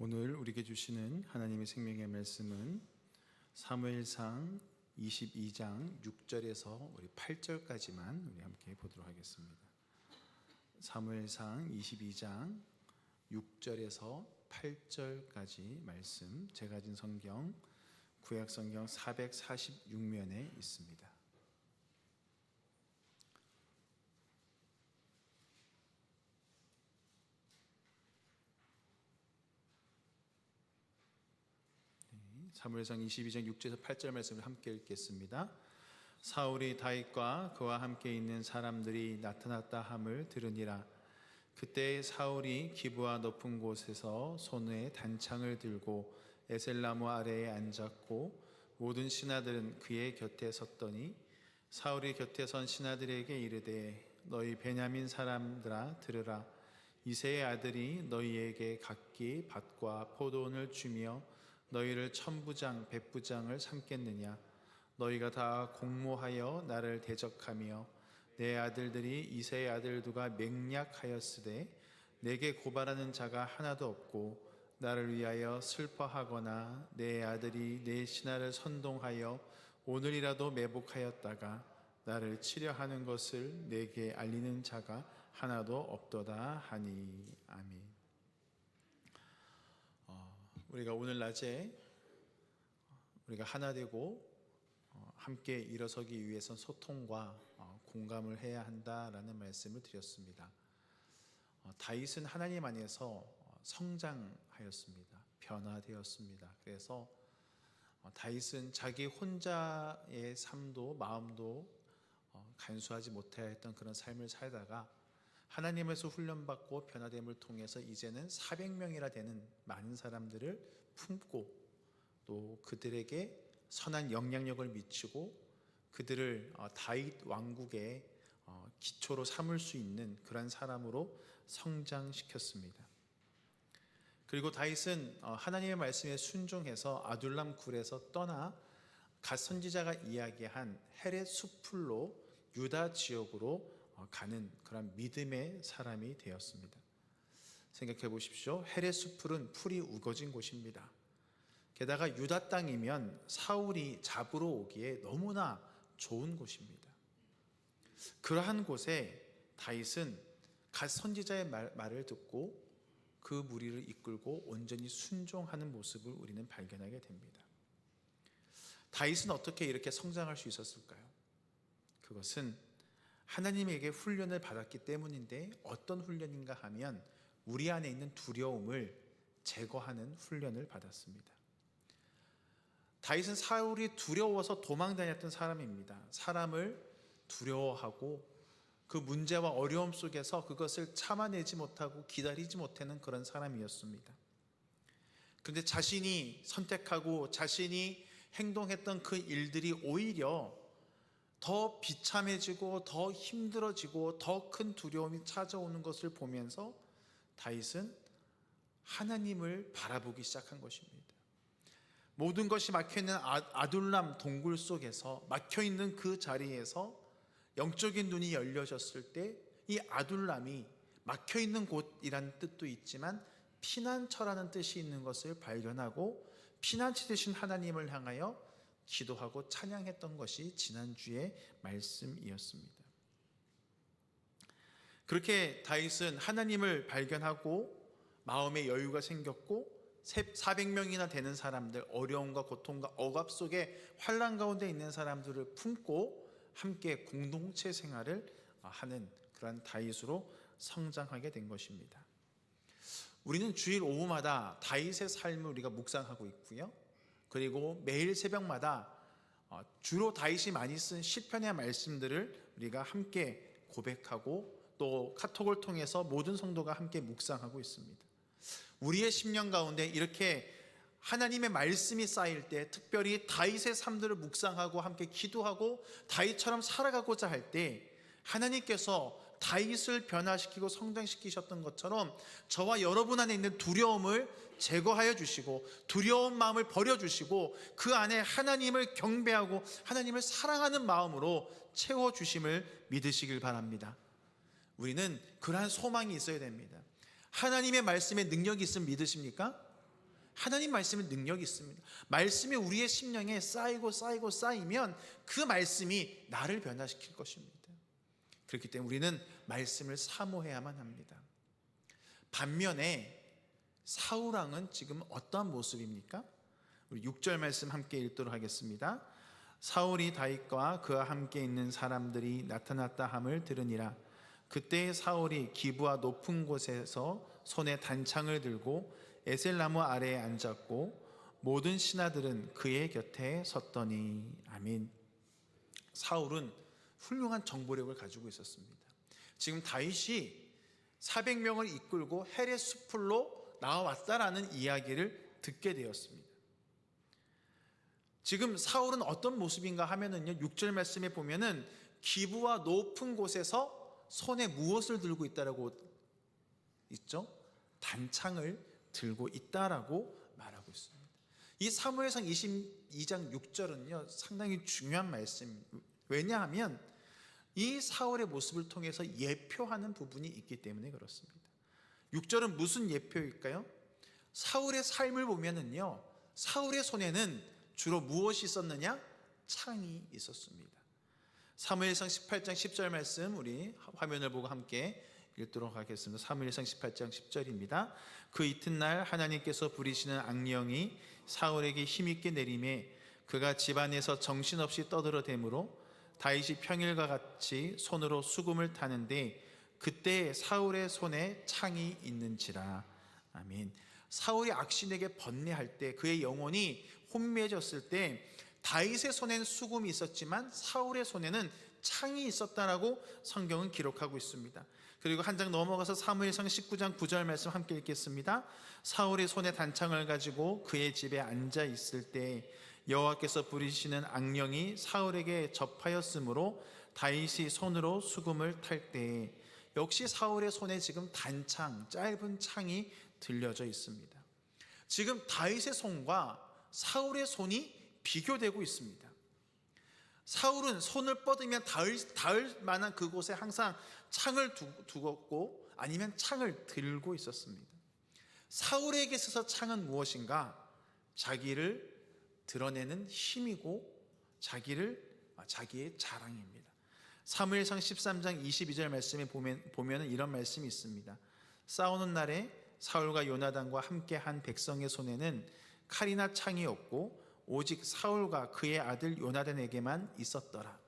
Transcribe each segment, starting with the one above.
오늘 우리에게 주시는 하나님의 생명의 말씀은 사무엘상 22장 6절에서 우리 8절까지만 우리 함께 보도록 하겠습니다. 사무엘상 22장 6절에서 8절까지 말씀, 제가 가진 성경 구약성경 446면에 있습니다. 사무엘상 22장 6절에서 8절 말씀을 함께 읽겠습니다. 사울이 다윗과 그와 함께 있는 사람들이 나타났다 함을 들으니라. 그때 사울이 기브아 높은 곳에서 손에 단창을 들고 에셀나무 아래에 앉았고 모든 신하들은 그의 곁에 섰더니 사울이 곁에 선 신하들에게 이르되 너희 베냐민 사람들아 들으라. 이새의 아들이 너희에게 각기 밭과 포도원을 주며 너희를 천부장 백부장을 삼겠느냐. 너희가 다 공모하여 나를 대적하며 내 아들들이 이새의 아들 누가 맹약하였으되 내게 고발하는 자가 하나도 없고 나를 위하여 슬퍼하거나 내 아들이 내 신하를 선동하여 오늘이라도 매복하였다가 나를 치려하는 것을 내게 알리는 자가 하나도 없도다 하니. 아멘. 우리가 오늘 낮에 우리가 하나 되고 함께 일어서기 위해선 소통과 공감을 해야 한다라는 말씀을 드렸습니다. 다윗은 하나님 안에서 성장하였습니다. 변화되었습니다. 그래서 다윗은 자기 혼자의 삶도 마음도 간수하지 못해야 했던 그런 삶을 살다가 하나님에서 훈련받고 변화됨을 통해서 이제는 400명이나 되는 많은 사람들을 품고 또 그들에게 선한 영향력을 미치고 그들을 다윗 왕국의 기초로 삼을 수 있는 그런 사람으로 성장시켰습니다. 그리고 다윗은 하나님의 말씀에 순종해서 아둘람 굴에서 떠나 갓 선지자가 이야기한 헤렛 숲풀로 유다 지역으로 가는 그런 믿음의 사람이 되었습니다. 생각해 보십시오. 헤렛 숲풀은 풀이 우거진 곳입니다. 게다가 유다 땅이면 사울이 잡으러 오기에 너무나 좋은 곳입니다. 그러한 곳에 다윗은 갓 선지자의 말을 듣고 그 무리를 이끌고 온전히 순종하는 모습을 우리는 발견하게 됩니다. 다윗은 어떻게 이렇게 성장할 수 있었을까요? 그것은 하나님에게 훈련을 받았기 때문인데 어떤 훈련인가 하면 우리 안에 있는 두려움을 제거하는 훈련을 받았습니다. 다윗은 사울이 두려워서 도망 다녔던 사람입니다. 사람을 두려워하고 그 문제와 어려움 속에서 그것을 참아내지 못하고 기다리지 못하는 그런 사람이었습니다. 그런데 자신이 선택하고 자신이 행동했던 그 일들이 오히려 더 비참해지고 더 힘들어지고 더 큰 두려움이 찾아오는 것을 보면서 다윗은 하나님을 바라보기 시작한 것입니다. 모든 것이 막혀있는 아둘람 동굴 속에서 막혀있는 그 자리에서 영적인 눈이 열려졌을 때 이 아둘람이 막혀있는 곳이라는 뜻도 있지만 피난처라는 뜻이 있는 것을 발견하고 피난처 되신 하나님을 향하여 기도하고 찬양했던 것이 지난주의 말씀이었습니다. 그렇게 다윗은 하나님을 발견하고 마음의 여유가 생겼고 400명이나 되는 사람들, 어려움과 고통과 억압 속에 환난 가운데 있는 사람들을 품고 함께 공동체 생활을 하는 그런 다윗으로 성장하게 된 것입니다. 우리는 주일 오후마다 다윗의 삶을 우리가 묵상하고 있고요. 그리고 매일 새벽마다 주로 다윗이 많이 쓴 시편의 말씀들을 우리가 함께 고백하고 또 카톡을 통해서 모든 성도가 함께 묵상하고 있습니다. 우리의 심령 가운데 이렇게 하나님의 말씀이 쌓일 때, 특별히 다윗의 삶들을 묵상하고 함께 기도하고 다윗처럼 살아가고자 할 때 하나님께서 다윗을 변화시키고 성장시키셨던 것처럼 저와 여러분 안에 있는 두려움을 제거하여 주시고 두려운 마음을 버려주시고 그 안에 하나님을 경배하고 하나님을 사랑하는 마음으로 채워주심을 믿으시길 바랍니다. 우리는 그러한 소망이 있어야 됩니다. 하나님의 말씀에 능력이 있으면 믿으십니까? 하나님 말씀은 능력이 있습니다. 말씀이 우리의 심령에 쌓이면 그 말씀이 나를 변화시킬 것입니다. 그렇기 때문에 우리는 말씀을 사모해야만 합니다. 반면에 사울 왕은 지금 어떠한 모습입니까? 우리 6절 말씀 함께 읽도록 하겠습니다. 사울이 다윗과 그와 함께 있는 사람들이 나타났다 함을 들으니라. 그때 사울이 기브아 높은 곳에서 손에 단창을 들고 에셀나무 아래에 앉았고 모든 신하들은 그의 곁에 섰더니. 아멘. 사울은 훌륭한 정보력을 가지고 있었습니다. 지금 다윗이 400명을 이끌고 헤렛 수풀로 나와왔다라는 이야기를 듣게 되었습니다. 지금 사울은 어떤 모습인가 하면은요, 6절 말씀에 보면은 기브와 높은 곳에서 손에 무엇을 들고 있다라고 있죠? 단창을 들고 있다라고 말하고 있습니다. 이 사무엘상 22장 6절은요 상당히 중요한 말씀. 왜냐하면 이 사울의 모습을 통해서 예표하는 부분이 있기 때문에 그렇습니다. 6절은 무슨 예표일까요? 사울의 삶을 보면은요, 사울의 손에는 주로 무엇이 있었느냐? 창이 있었습니다. 사무엘상 18장 10절 말씀 우리 화면을 보고 함께 읽도록 하겠습니다. 사무엘상 18장 10절입니다. 그 이튿날 하나님께서 부리시는 악령이 사울에게 힘있게 내림에 그가 집안에서 정신없이 떠들어대므로 다윗이 평일과 같이 손으로 수금을 타는데 그때 사울의 손에 창이 있는지라. 아멘. 사울이 악신에게 번뇌할 때, 그의 영혼이 혼미해졌을 때 다윗의 손에는 수금이 있었지만 사울의 손에는 창이 있었다라고 성경은 기록하고 있습니다. 그리고 한 장 넘어가서 사무엘상 19장 9절 말씀 함께 읽겠습니다. 사울의 손에 단창을 가지고 그의 집에 앉아 있을 때 여호와께서 부리시는 악령이 사울에게 접하였으므로 다윗이 손으로 수금을 탈 때, 역시 사울의 손에 지금 단창, 짧은 창이 들려져 있습니다. 지금 다윗의 손과 사울의 손이 비교되고 있습니다. 사울은 손을 뻗으면 닿을 만한 그곳에 항상 창을 두었고 아니면 창을 들고 있었습니다. 사울에게 있어서 창은 무엇인가? 자기를 드러내는 힘이고 자기의 자랑입니다. 사무엘상 13장 22절 말씀에 보면 이런 말씀이 있습니다. 싸우는 날에 사울과 요나단과 함께한 백성의 손에는 칼이나 창이 없고 오직 사울과 그의 아들 요나단에게만 있었더라.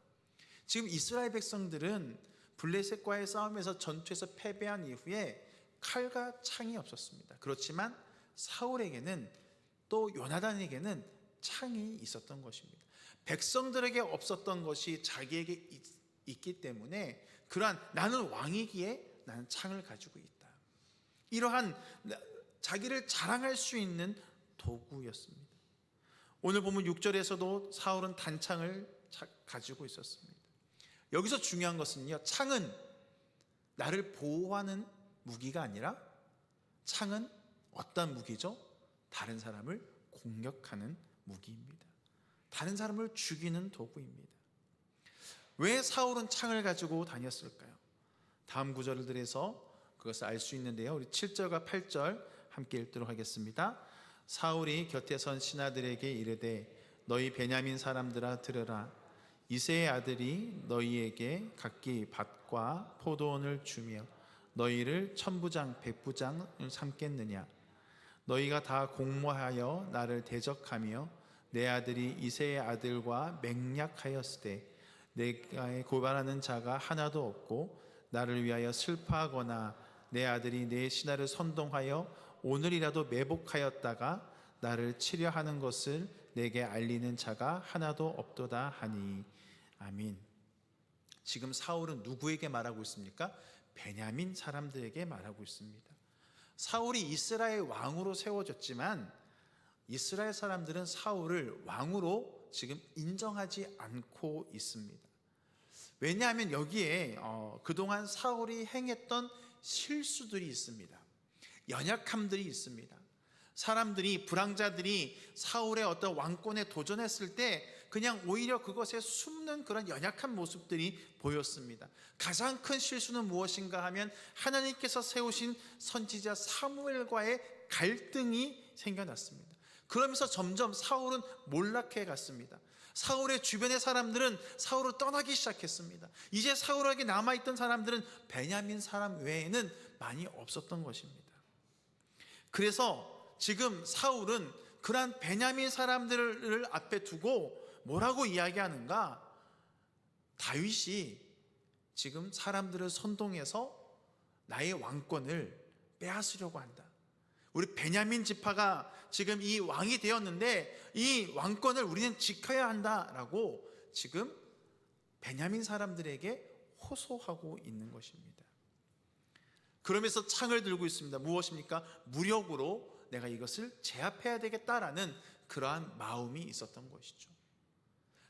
지금 이스라엘 백성들은 블레셋과의 싸움에서 전투에서 패배한 이후에 칼과 창이 없었습니다. 그렇지만 사울에게는 또 요나단에게는 창이 있었던 것입니다. 백성들에게 없었던 것이 자기에게 있기 때문에 그러한 나는 왕이기에 나는 창을 가지고 있다. 이러한 자기를 자랑할 수 있는 도구였습니다. 오늘 보면 6절에서도 사울은 단창을 가지고 있었습니다. 여기서 중요한 것은요, 창은 나를 보호하는 무기가 아니라 창은 어떤 무기죠? 다른 사람을 공격하는 무기입니다. 다른 사람을 죽이는 도구입니다. 왜 사울은 창을 가지고 다녔을까요? 다음 구절들에서 그것을 알 수 있는데요, 우리 7절과 8절 함께 읽도록 하겠습니다. 사울이 곁에 선 신하들에게 이르되 너희 베냐민 사람들아 들으라. 이새의 아들이 너희에게 각기 밭과 포도원을 주며 너희를 천부장 백부장 삼겠느냐. 너희가 다 공모하여 나를 대적하며 내 아들이 이새의 아들과 맹약하였으되 내가 고발하는 자가 하나도 없고 나를 위하여 슬퍼하거나 내 아들이 내 신하를 선동하여 오늘이라도 매복하였다가 나를 치려하는 것을 내게 알리는 자가 하나도 없도다 하니. 아멘. 지금 사울은 누구에게 말하고 있습니까? 베냐민 사람들에게 말하고 있습니다. 사울이 이스라엘 왕으로 세워졌지만 이스라엘 사람들은 사울을 왕으로 지금 인정하지 않고 있습니다. 왜냐하면 여기에 그동안 사울이 행했던 실수들이 있습니다. 연약함들이 있습니다. 사람들이, 불황자들이 사울의 어떤 왕권에 도전했을 때 그냥 오히려 그것에 숨는 그런 연약한 모습들이 보였습니다. 가장 큰 실수는 무엇인가 하면 하나님께서 세우신 선지자 사무엘과의 갈등이 생겨났습니다. 그러면서 점점 사울은 몰락해 갔습니다. 사울의 주변의 사람들은 사울을 떠나기 시작했습니다. 이제 사울에게 남아있던 사람들은 베냐민 사람 외에는 많이 없었던 것입니다. 그래서 지금 사울은 그러한 베냐민 사람들을 앞에 두고 뭐라고 이야기하는가? 다윗이 지금 사람들을 선동해서 나의 왕권을 빼앗으려고 한다. 우리 베냐민 지파가 지금 이 왕이 되었는데 이 왕권을 우리는 지켜야 한다라고 지금 베냐민 사람들에게 호소하고 있는 것입니다. 그러면서 창을 들고 있습니다. 무엇입니까? 무력으로 내가 이것을 제압해야 되겠다라는 그러한 마음이 있었던 것이죠.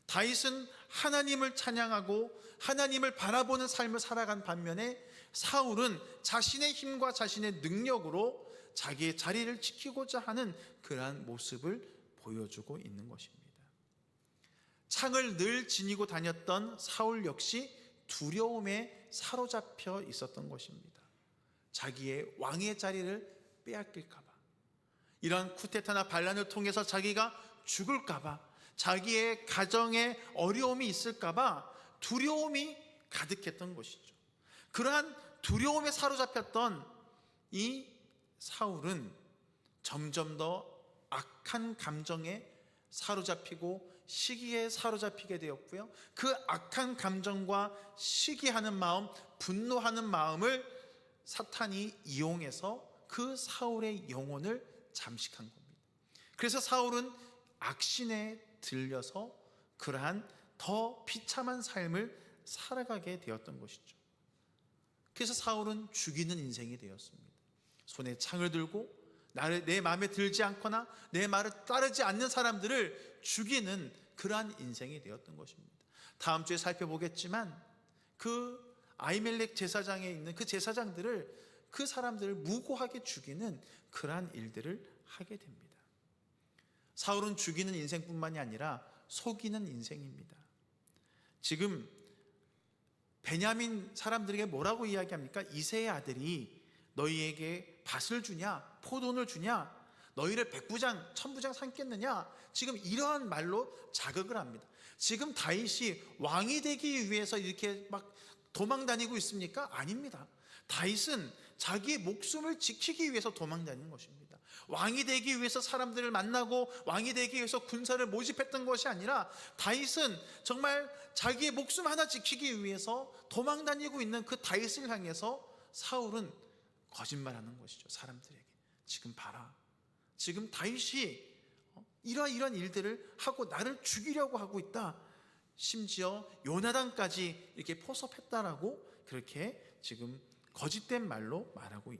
다윗은 하나님을 찬양하고 하나님을 바라보는 삶을 살아간 반면에 사울은 자신의 힘과 자신의 능력으로 자기의 자리를 지키고자 하는 그러한 모습을 보여주고 있는 것입니다. 창을 늘 지니고 다녔던 사울 역시 두려움에 사로잡혀 있었던 것입니다. 자기의 왕의 자리를 빼앗길까 봐, 이런 쿠데타나 반란을 통해서 자기가 죽을까 봐, 자기의 가정에 어려움이 있을까 봐 두려움이 가득했던 것이죠. 그러한 두려움에 사로잡혔던 이 사울은 점점 더 악한 감정에 사로잡히고 시기에 사로잡히게 되었고요. 그 악한 감정과 시기하는 마음, 분노하는 마음을 사탄이 이용해서 그 사울의 영혼을 잠식한 겁니다. 그래서 사울은 악신에 들려서 그러한 더 비참한 삶을 살아가게 되었던 것이죠. 그래서 사울은 죽이는 인생이 되었습니다. 손에 창을 들고 내 마음에 들지 않거나 내 말을 따르지 않는 사람들을 죽이는 그러한 인생이 되었던 것입니다. 다음 주에 살펴보겠지만 그 아히멜렉 제사장에 있는 그 제사장들을, 그 사람들을 무고하게 죽이는 그러한 일들을 하게 됩니다. 사울은 죽이는 인생뿐만이 아니라 속이는 인생입니다. 지금 베냐민 사람들에게 뭐라고 이야기합니까? 이새의 아들이 너희에게 밭을 주냐, 포도를 주냐, 너희를 백부장, 천부장 삼겠느냐, 지금 이러한 말로 자극을 합니다. 지금 다윗이 왕이 되기 위해서 이렇게 막 도망 다니고 있습니까? 아닙니다. 다윗은 자기의 목숨을 지키기 위해서 도망 다니는 것입니다. 왕이 되기 위해서 사람들을 만나고 왕이 되기 위해서 군사를 모집했던 것이 아니라 다윗은 정말 자기의 목숨 하나 지키기 위해서 도망 다니고 있는 그 다윗을 향해서 사울은 거짓말하는 것이죠. 사람들에게 지금 봐라, 지금 다윗이 이러한 일들을 하고 나를 죽이려고 하고 있다. 심지어 요나단까지 이렇게 포섭했다라고 그렇게 지금 거짓된 말로 말하고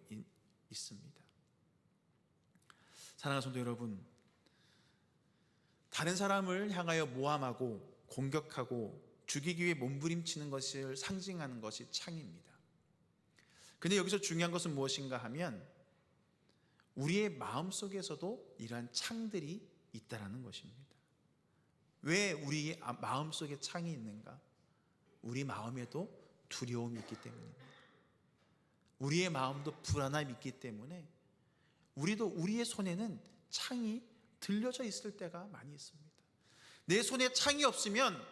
있습니다. 사랑하는 성도 여러분, 다른 사람을 향하여 모함하고 공격하고 죽이기 위해 몸부림치는 것을 상징하는 것이 창입니다. 근데 여기서 중요한 것은 무엇인가 하면 우리의 마음속에서도 이러한 창들이 있다라는 것입니다. 왜 우리 마음속에 창이 있는가? 우리 마음에도 두려움이 있기 때문입니다. 우리의 마음도 불안함이 있기 때문에 우리의 손에는 창이 들려져 있을 때가 많이 있습니다. 내 손에 창이 없으면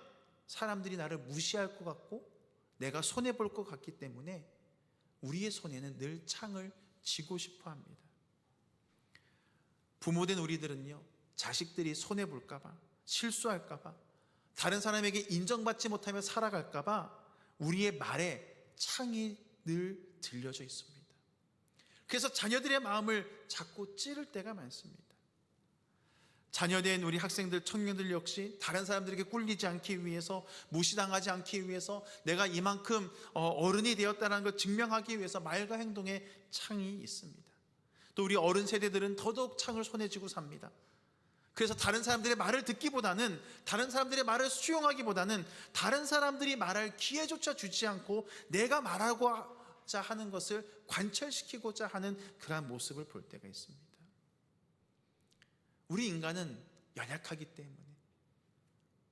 사람들이 나를 무시할 것 같고 내가 손해볼 것 같기 때문에 우리의 손에는 늘 창을 쥐고 싶어 합니다. 부모된 우리들은요, 자식들이 손해볼까봐, 실수할까봐, 다른 사람에게 인정받지 못하며 살아갈까봐 우리의 말에 창이 늘 들려져 있습니다. 그래서 자녀들의 마음을 자꾸 찌를 때가 많습니다. 자녀된 우리 학생들, 청년들 역시 다른 사람들에게 꿀리지 않기 위해서, 무시당하지 않기 위해서, 내가 이만큼 어른이 되었다는 걸 증명하기 위해서 말과 행동에 창이 있습니다. 또 우리 어른 세대들은 더더욱 창을 손에 쥐고 삽니다. 그래서 다른 사람들의 말을 듣기보다는, 다른 사람들의 말을 수용하기보다는 다른 사람들이 말할 기회조차 주지 않고 내가 말하고자 하는 것을 관철시키고자 하는 그러한 모습을 볼 때가 있습니다. 우리 인간은 연약하기 때문에,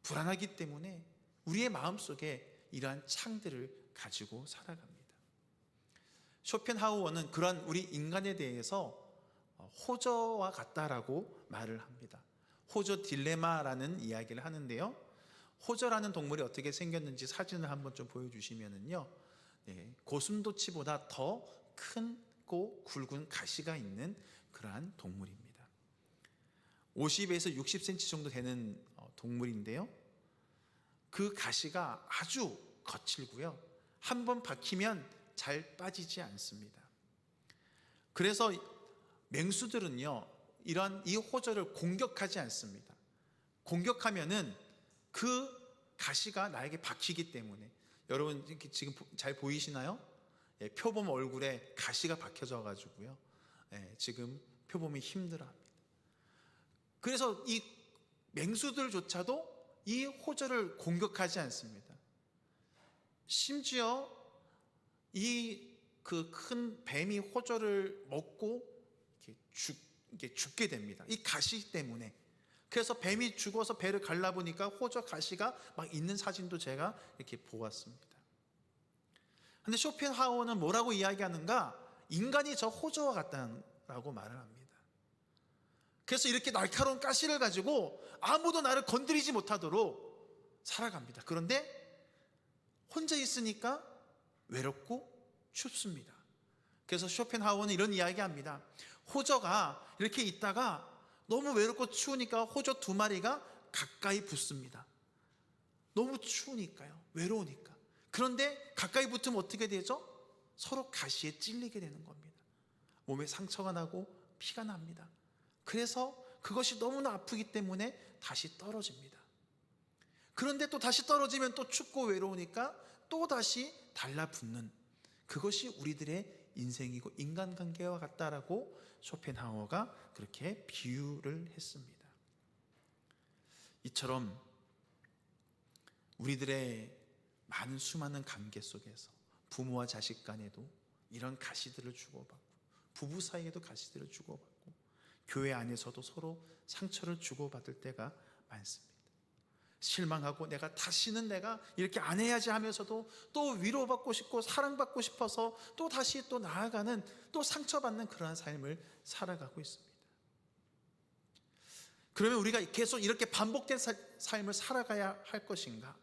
불안하기 때문에 우리의 마음속에 이러한 창들을 가지고 살아갑니다. 쇼펜하우어는 그런 우리 인간에 대해서 호저와 같다라고 말을 합니다. 호저 딜레마라는 이야기를 하는데요. 호저라는 동물이 어떻게 생겼는지 사진을 한번 좀 보여주시면은요, 고슴도치보다 더 크고 굵은 가시가 있는 그러한 동물입니다. 50에서 60cm 정도 되는 동물인데요, 그 가시가 아주 거칠고요, 한번 박히면 잘 빠지지 않습니다. 그래서 맹수들은요, 이러한 이 호저를 공격하지 않습니다. 공격하면은 그 가시가 나에게 박히기 때문에, 여러분 지금 잘 보이시나요? 표범 얼굴에 가시가 박혀져 가지고요, 지금 표범이 힘들어합니다. 그래서 이 맹수들조차도 이 호저를 공격하지 않습니다. 심지어 이 그 큰 뱀이 호저를 먹고 이렇게 죽게 됩니다. 이 가시 때문에. 그래서 뱀이 죽어서 배를 갈라보니까 호저 가시가 막 있는 사진도 제가 이렇게 보았습니다. 근데 쇼펜하우어는 뭐라고 이야기하는가? 인간이 저 호저와 같다라고 말을 합니다. 그래서 이렇게 날카로운 가시를 가지고 아무도 나를 건드리지 못하도록 살아갑니다. 그런데 혼자 있으니까 외롭고 춥습니다. 그래서 쇼펜하우어는 이런 이야기합니다. 호저가 이렇게 있다가 너무 외롭고 추우니까 호저 두 마리가 가까이 붙습니다. 너무 추우니까요, 외로우니까. 그런데 가까이 붙으면 어떻게 되죠? 서로 가시에 찔리게 되는 겁니다. 몸에 상처가 나고 피가 납니다. 그래서 그것이 너무나 아프기 때문에 다시 떨어집니다. 그런데 또 다시 떨어지면 또 춥고 외로우니까 또 다시 달라붙는, 그것이 우리들의 인생이고 인간관계와 같다라고 쇼펜하우어가 그렇게 비유를 했습니다. 이처럼 우리들의 많은 수많은 관계 속에서 부모와 자식 간에도 이런 가시들을 주고받고, 부부 사이에도 가시들을 주고받고, 교회 안에서도 서로 상처를 주고받을 때가 많습니다. 실망하고 다시는 내가 이렇게 안 해야지 하면서도 또 위로받고 싶고 사랑받고 싶어서 또 다시 또 나아가는, 또 상처받는 그러한 삶을 살아가고 있습니다. 그러면 우리가 계속 이렇게 반복된 삶을 살아가야 할 것인가?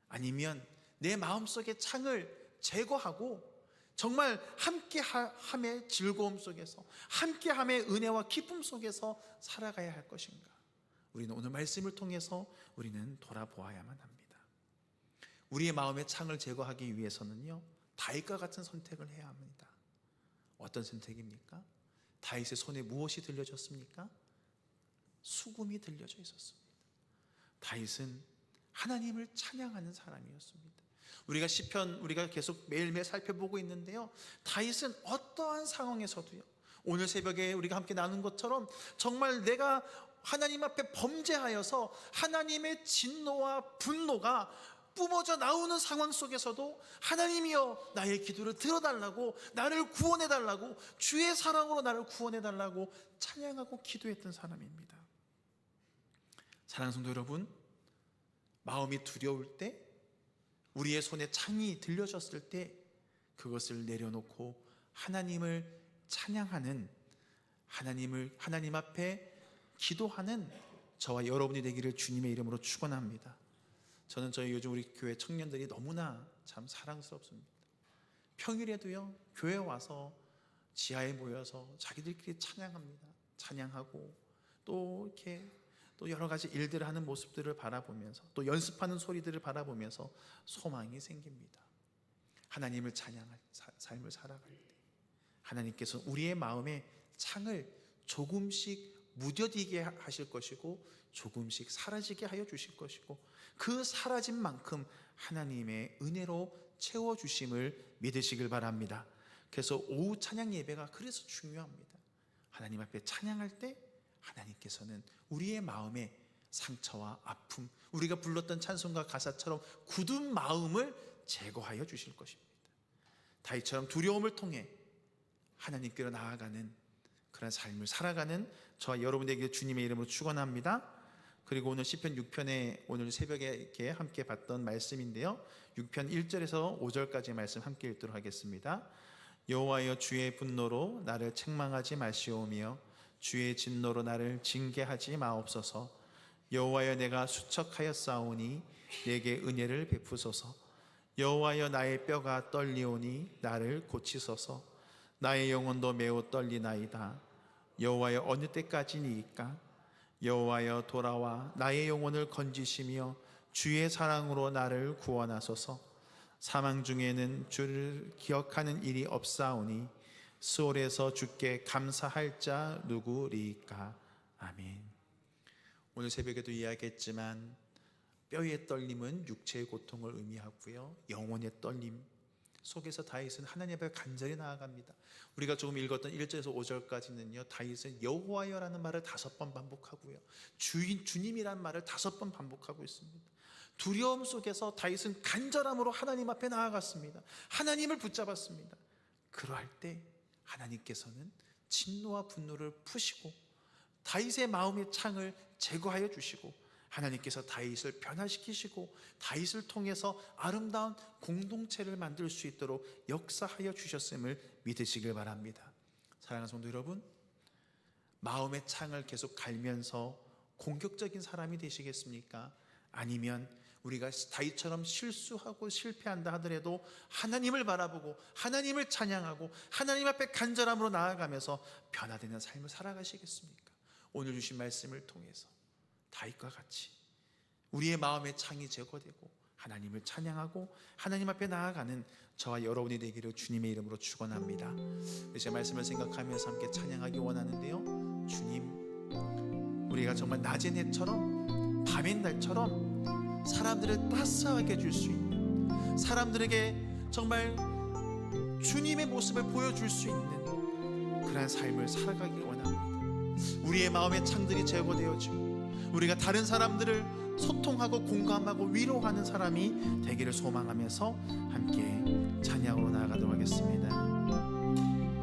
아니면 내 마음속의 창을 제거하고 정말 함께함의 즐거움 속에서, 함께함의 은혜와 기쁨 속에서 살아가야 할 것인가? 우리는 오늘 말씀을 통해서 우리는 돌아보아야만 합니다. 우리의 마음의 창을 제거하기 위해서는요, 다윗과 같은 선택을 해야 합니다. 어떤 선택입니까? 다윗의 손에 무엇이 들려졌습니까? 수금이 들려져 있었습니다. 다윗은 하나님을 찬양하는 사람이었습니다. 우리가 시편, 우리가 계속 매일매일 살펴보고 있는데요, 다윗은 어떠한 상황에서도요, 오늘 새벽에 우리가 함께 나눈 것처럼 정말 내가 하나님 앞에 범죄하여서 하나님의 진노와 분노가 뿜어져 나오는 상황 속에서도 하나님이여 나의 기도를 들어달라고, 나를 구원해달라고, 주의 사랑으로 나를 구원해달라고 찬양하고 기도했던 사람입니다. 사랑하는 성도 여러분, 마음이 두려울 때, 우리의 손에 창이 들려졌을 때 그것을 내려놓고 하나님을 찬양하는, 하나님 앞에 기도하는 저와 여러분이 되기를 주님의 이름으로 축원합니다. 저는 저희 요즘 우리 교회 청년들이 너무나 참 사랑스럽습니다. 평일에도요, 교회 와서 지하에 모여서 자기들끼리 찬양합니다. 찬양하고 또 이렇게 또 여러 가지 일들을 하는 모습들을 바라보면서, 또 연습하는 소리들을 바라보면서 소망이 생깁니다. 하나님을 찬양할 삶을 살아갈 때 하나님께서 우리의 마음에 창을 조금씩 무뎌지게 하실 것이고 조금씩 사라지게 하여 주실 것이고, 그 사라진 만큼 하나님의 은혜로 채워주심을 믿으시길 바랍니다. 그래서 오후 찬양 예배가 그래서 중요합니다. 하나님 앞에 찬양할 때 하나님께서는 우리의 마음의 상처와 아픔, 우리가 불렀던 찬송가 가사처럼 굳은 마음을 제거하여 주실 것입니다. 다윗처럼 두려움을 통해 하나님께로 나아가는 그런 삶을 살아가는 저와 여러분에게 주님의 이름으로 축원합니다. 그리고 오늘 시편 6편에 오늘 새벽에 이렇게 함께 봤던 말씀인데요, 6편 1절에서 5절까지 말씀 함께 읽도록 하겠습니다. 여호와여, 주의 분노로 나를 책망하지 마시오며 주의 진노로 나를 징계하지 마옵소서. 여호와여, 내가 수척하였사오니 내게 은혜를 베푸소서. 여호와여, 나의 뼈가 떨리오니 나를 고치소서. 나의 영혼도 매우 떨리나이다. 여호와여, 어느 때까지니이까? 여호와여, 돌아와 나의 영혼을 건지시며 주의 사랑으로 나를 구원하소서. 사망 중에는 주를 기억하는 일이 없사오니 스올에서 주께 감사할 자 누구리까? 아멘. 오늘 새벽에도 이야기했지만 뼈의 떨림은 육체의 고통을 의미하고요, 영혼의 떨림 속에서 다윗은 하나님 앞에 간절히 나아갑니다. 우리가 조금 읽었던 1절에서 5절까지는요, 다윗은 여호와여라는 말을 5번 반복하고요, 주님이라는 말을 5번 반복하고 있습니다. 두려움 속에서 다윗은 간절함으로 하나님 앞에 나아갔습니다. 하나님을 붙잡았습니다. 그러할 때 하나님께서는 진노와 분노를 푸시고 다윗의 마음의 창을 제거하여 주시고 하나님께서 다윗을 변화시키시고 다윗을 통해서 아름다운 공동체를 만들 수 있도록 역사하여 주셨음을 믿으시길 바랍니다. 사랑하는 성도 여러분, 마음의 창을 계속 갈면서 공격적인 사람이 되시겠습니까? 아니면 우리가 다윗처럼 실수하고 실패한다 하더라도 하나님을 바라보고 하나님을 찬양하고 하나님 앞에 간절함으로 나아가면서 변화되는 삶을 살아가시겠습니까? 오늘 주신 말씀을 통해서 다윗과 같이 우리의 마음의 창이 제거되고 하나님을 찬양하고 하나님 앞에 나아가는 저와 여러분이 되기를 주님의 이름으로 축원합니다. 제 말씀을 생각하면서 함께 찬양하기 원하는데요, 주님, 우리가 정말 낮은 해처럼 밤의 날처럼 사람들을 따스하게 해줄 수 있는, 사람들에게 정말 주님의 모습을 보여줄 수 있는 그런 삶을 살아가길 원합니다. 우리의 마음의 창들이 제거되어지고 우리가 다른 사람들을 소통하고 공감하고 위로하는 사람이 되기를 소망하면서 함께 찬양으로 나아가도록 하겠습니다.